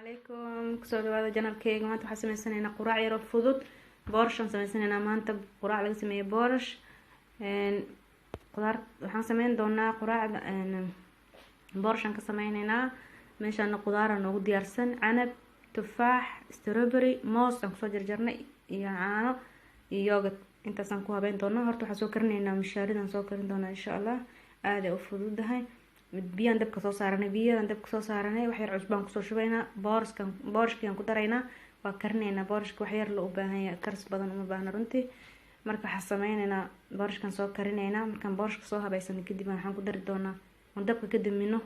عليكم kusoo dhawaada janalkeyga maanta waxaan sameysanaynaa quraac yar oo fudud boorashan sameysanaynaa maanta quraac laga sameeyay boorash qudaar waxaan sameyn doonaa quraacda boorashan ka sameynaynaa meeshaan qudaar noogu diyaarsan canab tufaax strawberry moos aan kusoo jarjarnay iyo caano iyo yogurt intaasaan ku habeyn doonaa horta waxaan soo karinaynaa mishaaridan soo karin doonaa insha Allah aad ay u fududahay biyaan dabka soo saaranay biyadan dabka soo saaranay wax yar cusbaan kusoo shubaynaa boorashkan ku daraynaa waa karinaynaa boorashka wax yar la u baahan yahay karis badan uma baahna runtii marka waxaan sameynaynaa boorashkan soo karinaynaa markaan boorashka soo habaysan kadib waxaan ku dari doonaa dabka ka damino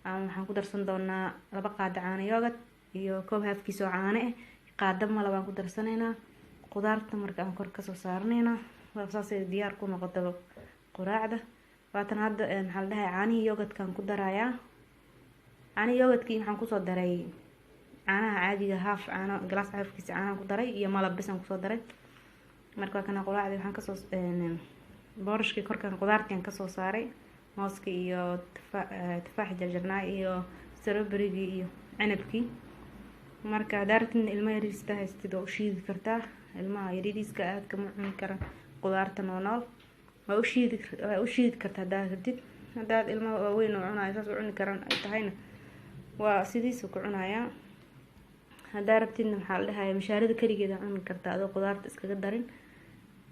waxaan ku darsan doonaa 2 qaado caano yogurt iyo koob haafkiis oo caano ah qaado ma labaan ku darsanaynaa qudaarta marka aan kor ka soo saarnaynaa waa saasay diyaar ku noqoto quraacda waatan hadda maxaa la dhahay caanihi yogurtkan ku darayaa caanihi yogurtkii waxaan kusoo daray caanaha caadiga haaf caano glass haafkiisa caanaha ku daray iyo malab bisan kusoo daray marka kana quraacda waxaan kasoo boorashkii korkan qudaartan kasoo saaray mooska iyo tufaax jarjarnaa iyo strawberry iyo canabkii marka daartin ilmo yariista haystid oo shiidi kartaa ilmaha yariiska aad kama cuni kara qudaarta nool waa u shiidi kartaa daadid hadaad ilmaha waaweyn oo cunaayo saas u cuni karaan ay tahayna waa sidiisa ku cunayaa hadaa rabtidna maxaa la dhahayaa mishaarida kaligeeda cuni kartaa adoo qudaarta iskaga darin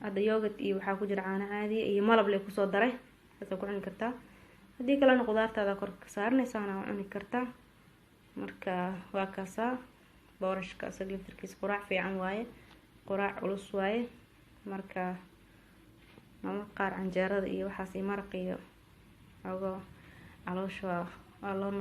hadda yogurt iyo waxaa ku jira caano caadi iyo malab leh kusoo daray saas ku cuni kartaa hadii kalena qudaartaada kor ka saarnaysaana cuni kartaa marka waa kaasaa boorashka asaga laftirkiisa quraac fiican waaye quraac culus waaye marka mama qaar canjeerada iyo waxaas iyo maraq iyo ogo caloosha waa loo